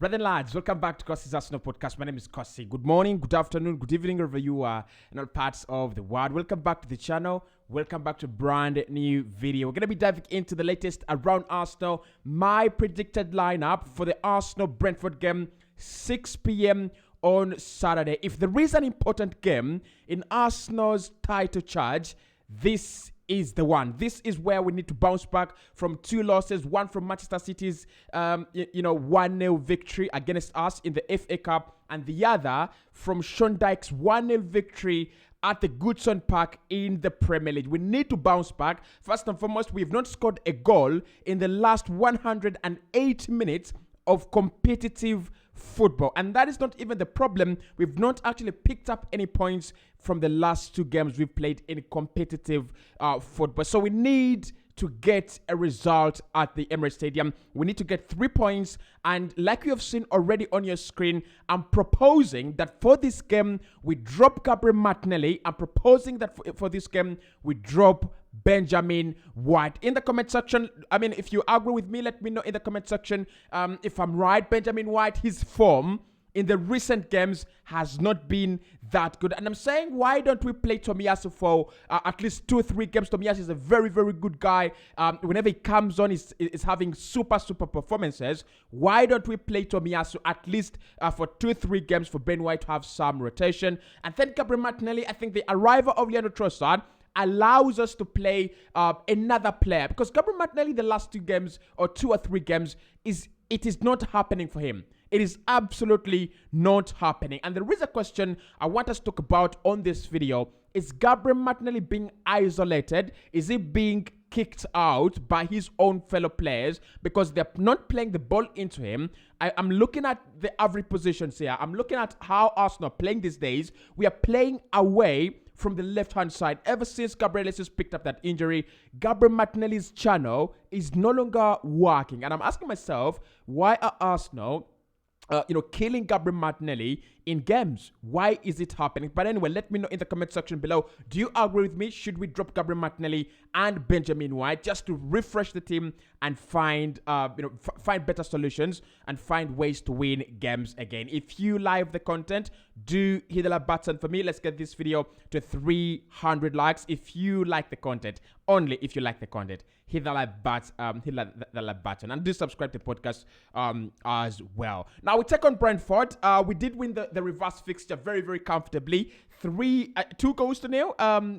Brother and lads, welcome back to Cossy's Arsenal podcast. My name is Cossy. Good morning, good afternoon, good evening, wherever you are in all parts of the world. Welcome back to the channel. Welcome back to a brand new video. We're going to be diving into the latest around Arsenal. My predicted lineup for the Arsenal-Brentford game, 6 p.m. on Saturday. If there is an important game in Arsenal's title charge, this is the one. This is where we need to bounce back from two losses, one from Manchester City's 1-0 victory against us in the FA Cup, and the other from Sean Dyche's 1-0 victory at the Goodson Park in the Premier League. We need to bounce back. First and foremost, we have not scored a goal in the last 108 minutes of competitive football, and that is not even the problem. We've not actually picked up any points from the last two games we've played in competitive football. So we need to get a result at the Emirates Stadium. We need to get 3 points, and like you have seen already on your screen, I'm proposing that for this game we drop Gabriel Martinelli. I'm proposing that for this game we drop Benjamin White. In the comment section, if you agree with me, let me know in the comment section if I'm right. Benjamin White, his form in the recent games has not been that good. And I'm saying, why don't we play Tomiyasu for at least 2 or 3 games? Tomiyasu is a very, very good guy. Whenever he comes on, he's having super performances. Why don't we play Tomiyasu at least for 2 or 3 games for Ben White to have some rotation? And then Gabriel Martinelli, I think the arrival of Leandro Trossard allows us to play another player, because Gabriel Martinelli the last 2 games or 2 or 3 games it is not happening for him. It is absolutely not happening. And there is a question I want us to talk about on this video. Is Gabriel Martinelli being isolated? Is he being kicked out by his own fellow players because they're not playing the ball into him? I'm looking at the average positions here. I'm looking at how Arsenal are playing these days. We are playing away from the left-hand side. Ever since Gabriel Jesus picked up that injury, Gabriel Martinelli's channel is no longer working. And I'm asking myself, why are Arsenal killing Gabriel Martinelli in games? Why is it happening? But anyway, let me know in the comment section below. Do you agree with me? Should we drop Gabriel Martinelli and Benjamin White just to refresh the team and find find better solutions and find ways to win games again? If you like the content, do hit the like button for me. Let's get this video to 300 likes. If you like the content, only if you like the content, hit the like button, and do subscribe to the podcast as well. Now we take on Brentford. We did win the reverse fixture very, very comfortably. 2 goals to 0.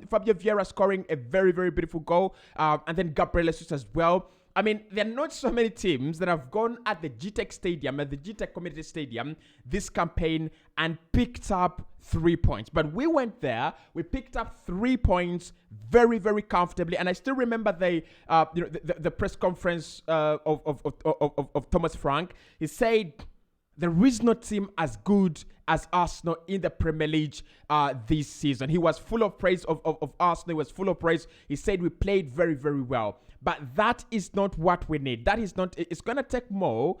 Fabio Vieira scoring a very, very beautiful goal, and then Gabriel Jesus as well. There are not so many teams that have gone at the GTEC Stadium, at the GTEC Community Stadium this campaign and picked up 3 points. But we went there, we picked up 3 points very, very comfortably. And I still remember the press conference of Thomas Frank. He said, there is no team as good as Arsenal in the Premier League this season. He was full of praise of Arsenal. He was full of praise. He said we played very, very well. But that is not what we need. That is not, it's going to take more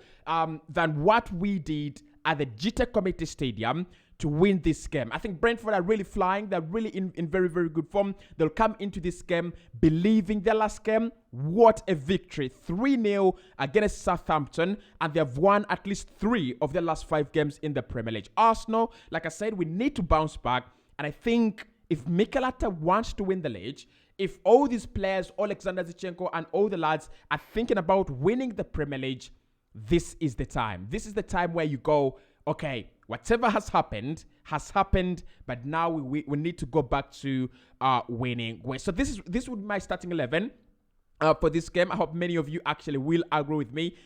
than what we did at the GTEC Community Stadium to win this game. I think Brentford are really flying. They're really in very, very good form. They'll come into this game believing their last game. What a victory. 3-0 against Southampton, and they've won at least 3 of their last 5 games in the Premier League. Arsenal, like I said, we need to bounce back. And I think if Mikel Arteta wants to win the league, if all these players, Alexander Zinchenko and all the lads are thinking about winning the Premier League, this is the time. This is the time where you go, okay, whatever has happened, but now we need to go back to winning ways. So this would be my starting 11 for this game. I hope many of you actually will agree with me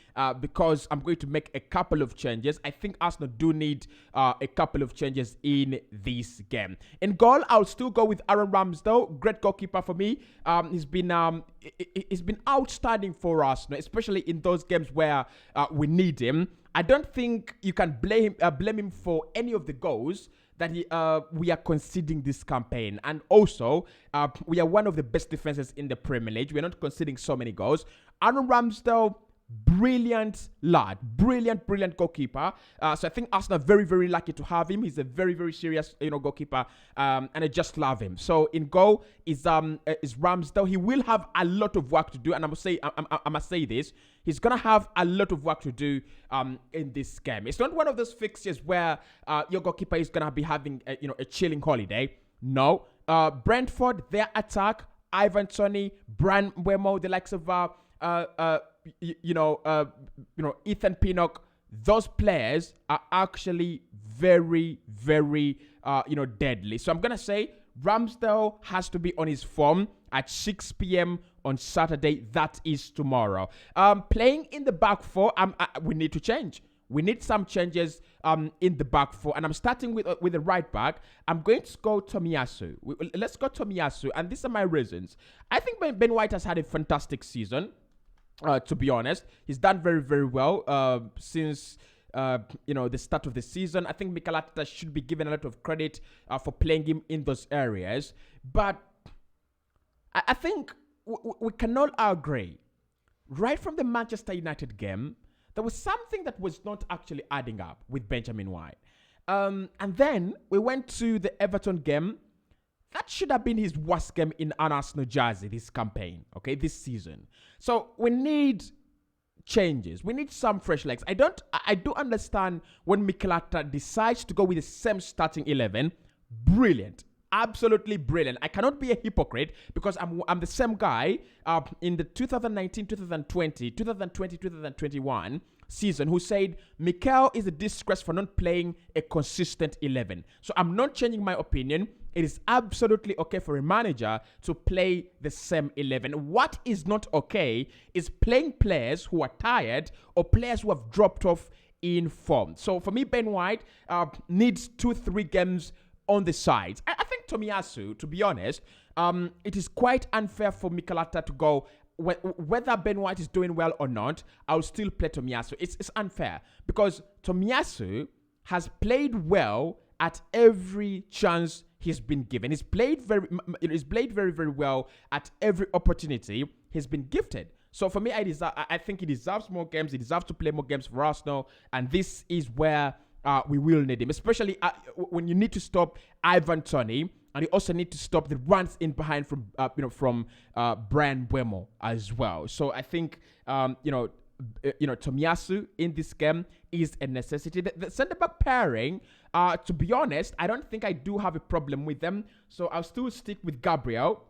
because I'm going to make a couple of changes. I think Arsenal do need a couple of changes in this game. In goal, I'll still go with Aaron Ramsdale. Great goalkeeper for me. He's been outstanding for Arsenal, especially in those games where we need him. I don't think you can blame him for any of the goals that we are conceding this campaign. And also, we are one of the best defenses in the Premier League. We're not conceding so many goals. Aaron Ramsdale, brilliant lad, brilliant goalkeeper. So I think Arsenal are very, very lucky to have him. He's a very, very serious, goalkeeper, and I just love him. So in goal is Ramsdale. He will have a lot of work to do, and I must say this: he's gonna have a lot of work to do in this game. It's not one of those fixtures where your goalkeeper is gonna be having a chilling holiday. No, Brentford, their attack, Ivan Toney, Brian Wemo, the likes of Ethan Pinnock, those players are actually very, very, deadly. So I'm going to say Ramsdale has to be on his form at 6 p.m. on Saturday. That is tomorrow. Playing in the back four, we need to change. We need some changes in the back four. And I'm starting with the right back. I'm going to go Tomiyasu. Let's go Tomiyasu. And these are my reasons. I think Ben White has had a fantastic season. To be honest, he's done very, very well since the start of the season. I think Mikel Arteta should be given a lot of credit for playing him in those areas. But I think we can all agree, right from the Manchester United game, there was something that was not actually adding up with Benjamin White. And then we went to the Everton game. That should have been his worst game in an Arsenal jersey this campaign, this season. So we need changes. We need some fresh legs. I do understand when Mikel Arteta decides to go with the same starting 11. Brilliant. Absolutely brilliant. I cannot be a hypocrite because I'm the same guy in the 2019, 2020, 2021 season who said Mikel is a disgrace for not playing a consistent 11. So I'm not changing my opinion. It is absolutely okay for a manager to play the same 11. What is not okay is playing players who are tired or players who have dropped off in form. So for me, Ben White needs 2-3 games on the sides. I think Tomiyasu, to be honest, it is quite unfair for Mikel Arteta to go, whether Ben White is doing well or not, I'll still play Tomiyasu. It's unfair because Tomiyasu has played well at every chance he's been given. He's played very, very well at every opportunity he's been gifted. So for me, I think he deserves more games. He deserves to play more games for Arsenal, and this is where we will need him, especially when you need to stop Ivan Toney, and you also need to stop the runs in behind from Brian Wemo as well. So I think Tomiyasu in this game is a necessity. The centre-back pairing, to be honest, I don't think I do have a problem with them. So I'll still stick with Gabriel,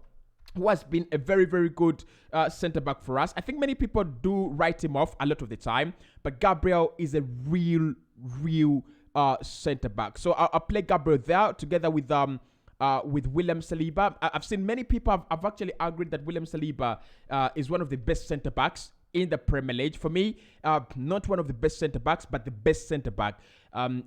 who has been a very, very good centre-back for us. I think many people do write him off a lot of the time, but Gabriel is a real centre-back. So I'll play Gabriel there together with William Saliba. I've seen many people have actually agreed that William Saliba is one of the best centre-backs in the Premier League. For me, not one of the best centre-backs, but the best centre-back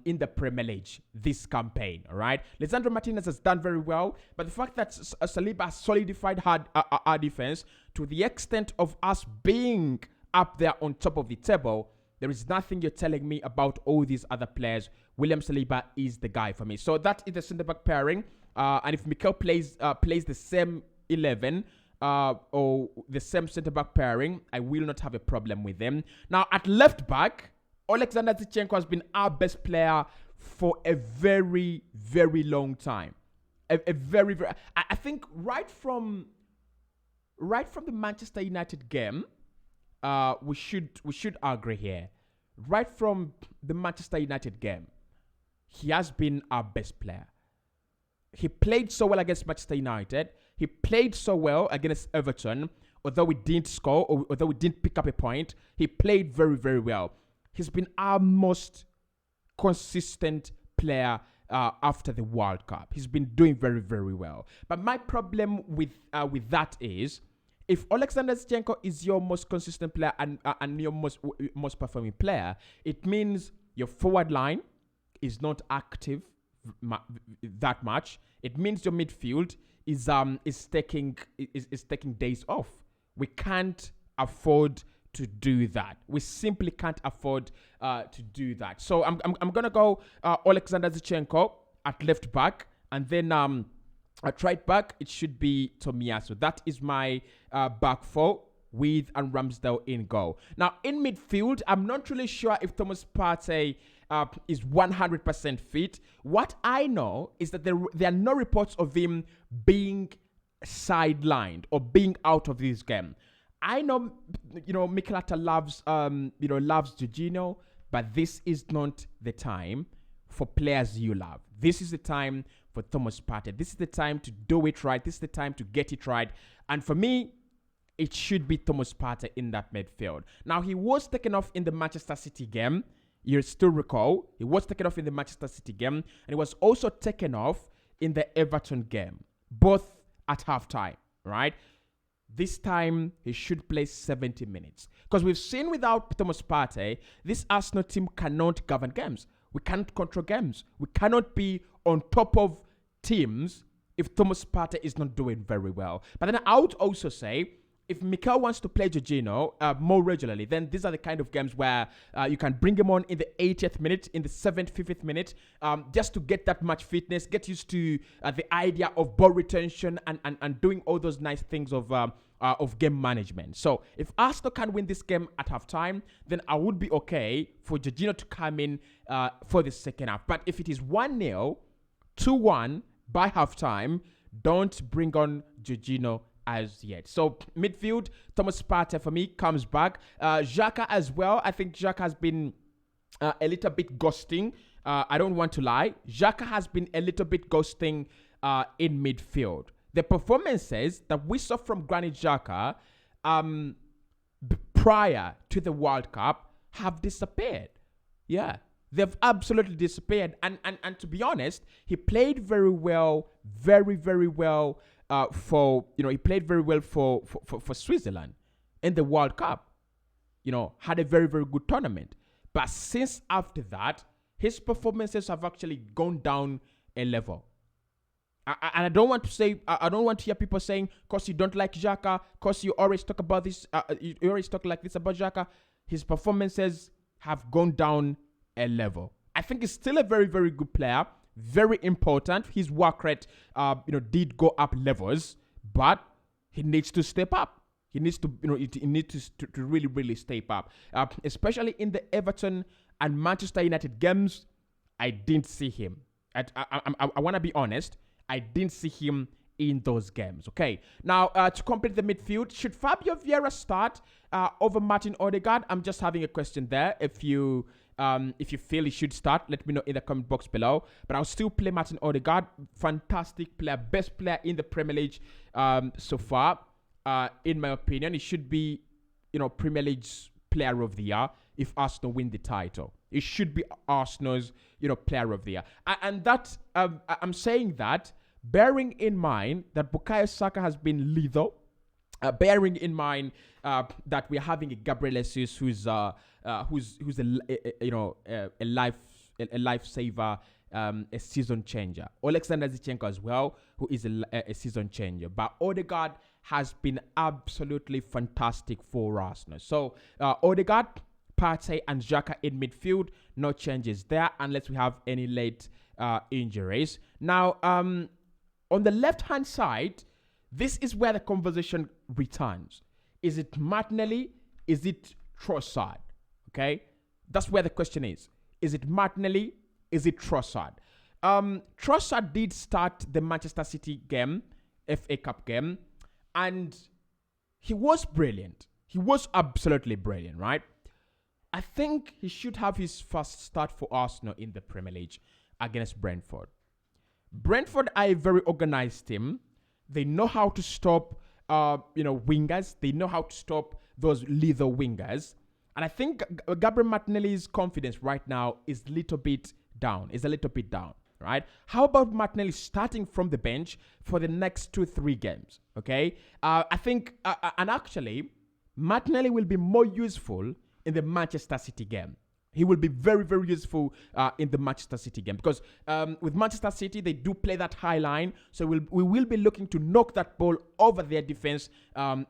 in the Premier League this campaign, all right? Lisandro Martinez has done very well, but the fact that Saliba has solidified our defense to the extent of us being up there on top of the table, there is nothing you're telling me about all these other players. William Saliba is the guy for me. So that is the centre-back pairing. And if Mikel plays the same 11, or the same centre-back pairing, I will not have a problem with them. Now, at left-back, Alexander Zinchenko has been our best player for a very, very long time. I think right from the Manchester United game, we should agree here. Right from the Manchester United game, he has been our best player. He played so well against Manchester United. He played so well against Everton. Although we didn't score, or although we didn't pick up a point, he played very, very well. He's been our most consistent player after the World Cup. He's been doing very, very well. But my problem with that is, if Alexander Zinchenko is your most consistent player and your most performing player, it means your forward line is not active that much. It means your midfield is taking days off. We can't afford to do that. We simply can't afford to do that. So I'm gonna go Alexander Zinchenko at left back, and then at right back it should be Tomiyasu. That is my back four. with and Ramsdale in goal. Now, in midfield, I'm not really sure if Thomas Partey is 100% fit. What I know is that there are no reports of him being sidelined or being out of this game. I know, Mikel Arteta loves Jorginho, but this is not the time for players you love. This is the time for Thomas Partey. This is the time to do it right. This is the time to get it right. And for me, it should be Thomas Partey in that midfield. Now, he was taken off in the Manchester City game. You still recall, he was taken off in the Manchester City game, and he was also taken off in the Everton game, both at halftime, right? This time, he should play 70 minutes. Because we've seen without Thomas Partey, this Arsenal team cannot govern games. We cannot control games. We cannot be on top of teams if Thomas Partey is not doing very well. But then I would also say, if Mikel wants to play Jorginho more regularly, then these are the kind of games where you can bring him on in the 80th minute, in the 75th minute, just to get that much fitness, get used to the idea of ball retention and doing all those nice things of game management. So if Arsenal can win this game at halftime, then I would be okay for Jorginho to come in for the second half. But if it is 1-0, 2-1 by halftime, don't bring on Jorginho as yet. So midfield, Thomas Partey for me comes back. Xhaka as well. I think Xhaka has been a little bit ghosting. I don't want to lie. Xhaka has been a little bit ghosting in midfield. The performances that we saw from Granit Xhaka prior to the World Cup have disappeared. Yeah, they've absolutely disappeared. And to be honest, he played very well, very, very well. He played very well for Switzerland in the World Cup. Had a very, very good tournament. But since after that, his performances have actually gone down a level. And I don't want to hear people saying, "Cause you don't like Xhaka, cause you always talk about this, you always talk like this about Xhaka." His performances have gone down a level. I think he's still a very, very good player. Very important. His work rate, did go up levels, but he needs to step up. He needs to, he needs to really, really step up. Especially in the Everton and Manchester United games, I didn't see him. I want to be honest. I didn't see him in those games. Okay. Now, to complete the midfield, should Fabio Vieira start over Martin Odegaard? I'm just having a question there. If you feel he should start, let me know in the comment box below. But I'll still play Martin Odegaard. Fantastic player, best player in the Premier League so far. In my opinion, he should be, Premier League's player of the year if Arsenal win the title. It should be Arsenal's, player of the year. And that, I'm saying that bearing in mind that Bukayo Saka has been lethal. Bearing in mind that we're having a Gabriel Jesus who's a lifesaver, a season changer. Alexander Zinchenko as well, who is a season changer. But Odegaard has been absolutely fantastic for Arsenal. So Odegaard, Partey, and Xhaka in midfield. No changes there unless we have any late injuries. Now, on the left-hand side, this is where the conversation returns. Is it Martinelli? Is it Trossard? Okay? That's where the question is. Is it Martinelli? Is it Trossard? Trossard did start the Manchester City game, FA Cup game, and he was brilliant. He was absolutely brilliant, right? I think he should have his first start for Arsenal in the Premier League against Brentford. Brentford are a very organized team. They know how to stop, wingers. They know how to stop those lethal wingers. And I think Gabriel Martinelli's confidence right now is a little bit down. Right? How about Martinelli starting from the bench for the next 2-3 games? Okay? I think, and actually, Martinelli will be more useful in the Manchester City game. He will be very, very useful in the Manchester City game because with Manchester City, they do play that high line. So we will be looking to knock that ball over their defense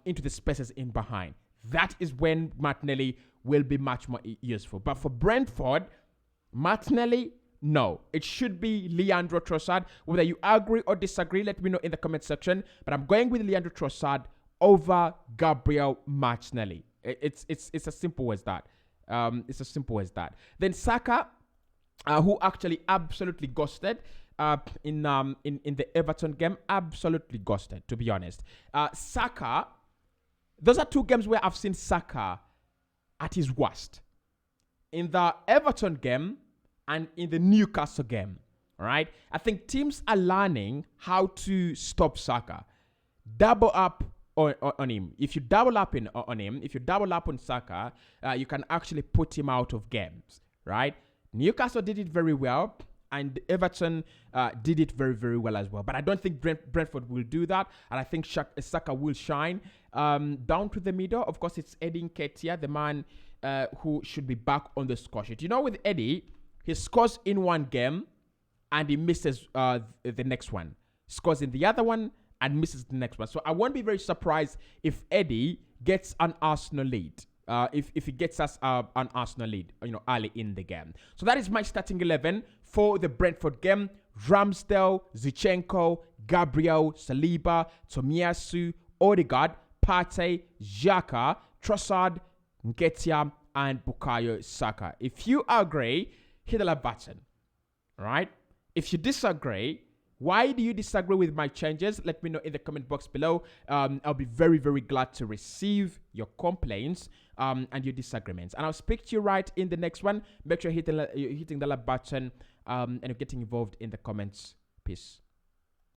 into the spaces in behind. That is when Martinelli will be much more useful. But for Brentford, Martinelli, no. It should be Leandro Trossard. Whether you agree or disagree, let me know in the comment section. But I'm going with Leandro Trossard over Gabriel Martinelli. It's as simple as that. It's as simple as that. Then Saka, who actually absolutely ghosted in the Everton game, absolutely ghosted, to be honest. Saka, those are two games where I've seen Saka at his worst. In the Everton game and in the Newcastle game, all right? I think teams are learning how to stop Saka. Double up on him. If you double up on him, if you double up on Saka, you can actually put him out of games, right? Newcastle did it very well, and Everton did it very, very well as well. But I don't think Brentford will do that, and I think Saka will shine. Down to the middle, of course, it's Eddie Nketiah, the man who should be back on the score sheet. You know, with Eddie, he scores in one game, and he misses the next one. Scores in the other one, and misses the next one. So I won't be very surprised if Eddie gets an Arsenal lead. If he gets us an Arsenal lead, early in the game. So that is my starting 11 for the Brentford game. Ramsdale, Zinchenko, Gabriel, Saliba, Tomiyasu, Odegaard, Partey, Xhaka, Trossard, Nketiah, and Bukayo Saka. If you agree, hit the like button. All right? If you disagree, why do you disagree with my changes? Let me know in the comment box below. I'll be very, very glad to receive your complaints and your disagreements. And I'll speak to you right in the next one. Make sure you're hitting the like button and you're getting involved in the comments. Peace.